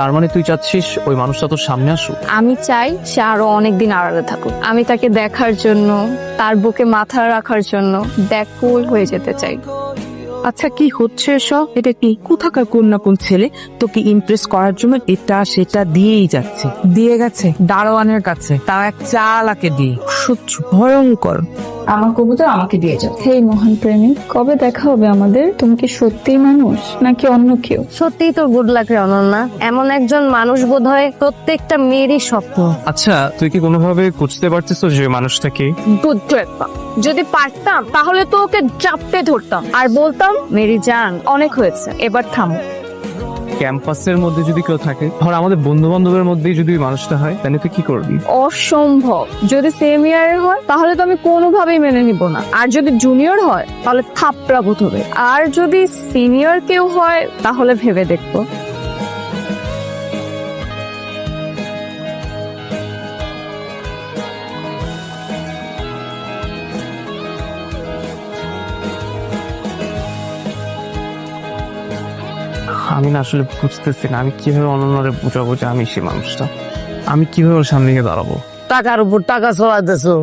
তার মানে তুই চাচ্ছিস ওই মানুষটা তোর সামনে আসুক? আমি চাই সে আরো অনেকদিন আড়ালে থাকুক। আমি তাকে দেখার জন্য, তার বুকে মাথা রাখার জন্য ব্যাকুল হয়ে যেতে চাই। আচ্ছা, কি হচ্ছে এসব? এটা কি কোথাকার কন্যা কোন ছেলে তোকে ইমপ্রেস করার জন্য এটা সেটা দিয়েই যাচ্ছে? দিয়ে গেছে দারোয়ানের কাছে, তাও এক চালাকে দিয়ে। সহ্য ভয়ঙ্কর। আমার কবুতর আমাকে দিয়ে যাও। হেই মহান প্রেমিক, কবে দেখা হবে আমাদের? তুমি কি সত্যিই মানুষ নাকি অন্য কেউ? সত্যিই তো গুড লাক রে অনন্যা, এমন একজন মানুষ বোধহয় প্রত্যেকটা মেয়েরই স্বপ্ন। আচ্ছা, তুই কি কোনোভাবে বুঝতে পারছিস যে মানুষটাকে? বুদ্ধ একটা। যদি পারতাম তাহলে তো ওকে চাপতে ধরতাম আর বলতাম, মেরি জান অনেক হয়েছে, এবার থামো। ক্যাম্পাসের মধ্যে যদি কেউ থাকে, ধর আমাদের বন্ধু বান্ধবের মধ্যেই যদি ওই মানুষটা হয়, তাহলে তুই কি করবি? অসম্ভব। যদি সেম ইয়ারের হয় তাহলে তো আমি কোনোভাবেই মেনে নিব না, আর যদি জুনিয়র হয় তাহলে থাপড়া বোধ হবে, আর যদি সিনিয়র কেউ হয় তাহলে ভেবে দেখবো। আমি না আসলে বুঝতেছি না আমি কিভাবে অনন্যরে বুঝাবো যে আমি সেই মানুষটা। আমি কিভাবে ওর সামনে গিয়ে দাঁড়াবো? টাকার উপর টাকা চড়াইতেছো,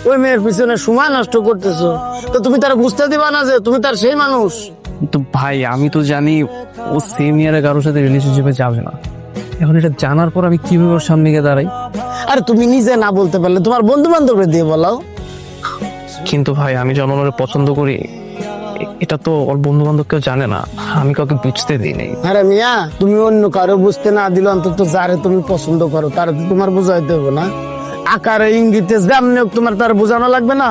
ওই মেয়ের পিছনে সময় নষ্ট করতেছো, তো তুমি তারা বুঝতে দিবা না যে তুমি তার সেই মানুষ? তো ভাই, আমি তো জানি ও সেম ইয়ারে কারোর সাথে রিলেশনশিপে যাবে না। এখন এটা জানার পর আমি কিভাবে ওর সামনে গিয়ে দাঁড়াই? আরে তুমি নিজে না বলতে পারলে তোমার বন্ধু বান্ধবরে দিয়ে বলাও। কিন্তু ভাই, আমি যে অনন্যরে পছন্দ করি এটা তো ওর বন্ধু বান্ধব কেউ জানে না, আমি কাউকে বুঝতে দিই নাই। আরে মিয়া, তুমি অন্য কারো বুঝতে না দিলে অন্তত যারে তুমি পছন্দ করো তার তো তোমার বোঝাইতে হবে না? আকারে ইঙ্গিতে যেমনি হোক তোমার তার বোঝানো লাগবে না?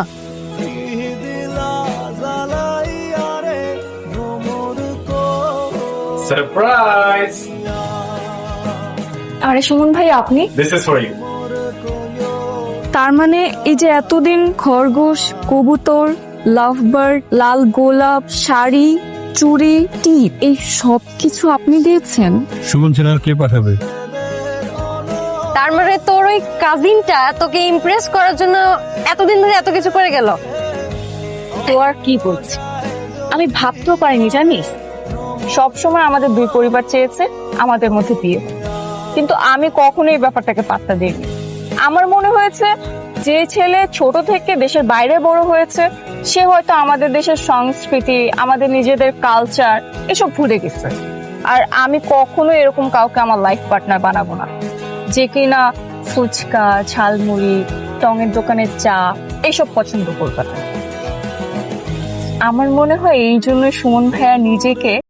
Surprise! আরে সুমন ভাই, আপনি? This is for you. তার মানে এই যে এতদিন খরগোশ, কবুতর, লাভবার্ড, লাল গোলাপ, শাড়ি, চুড়ি, টিপ, এই সব কিছু আপনি দিয়েছেন? সুমন ছেলের কে পাঠাবে? তার মানে তোর ওই কাজিনটা তোকে ইমপ্রেস করার জন্য এতদিন ধরে এত কিছু করে গেল? তো আর কি বলছি, আমি ভাবতেও পারিনি জানিস। সব সময় আমাদের দুই পরিবার চেয়েছে আমাদের মধ্যে বিয়ে, কিন্তু আমি কখনো এই ব্যাপারটাকে পাত্তা দিইনি। আমার মনে হয়েছে যে ছেলে ছোট থেকে দেশের বাইরে বড় হয়েছে সে হয়তো আমাদের দেশের সংস্কৃতি, আমাদের নিজেদের কালচার এসব ভুলে গেছে। আর আমি কখনো এরকম কাউকে আমার লাইফ পার্টনার বানাবো না যে কিনা ফুচকা, ঝালমুড়ি, টঙের দোকানের চা এইসব পছন্দ করবে না। আমার মনে হয় এই জন্য সুমন ভাইয়া নিজেকে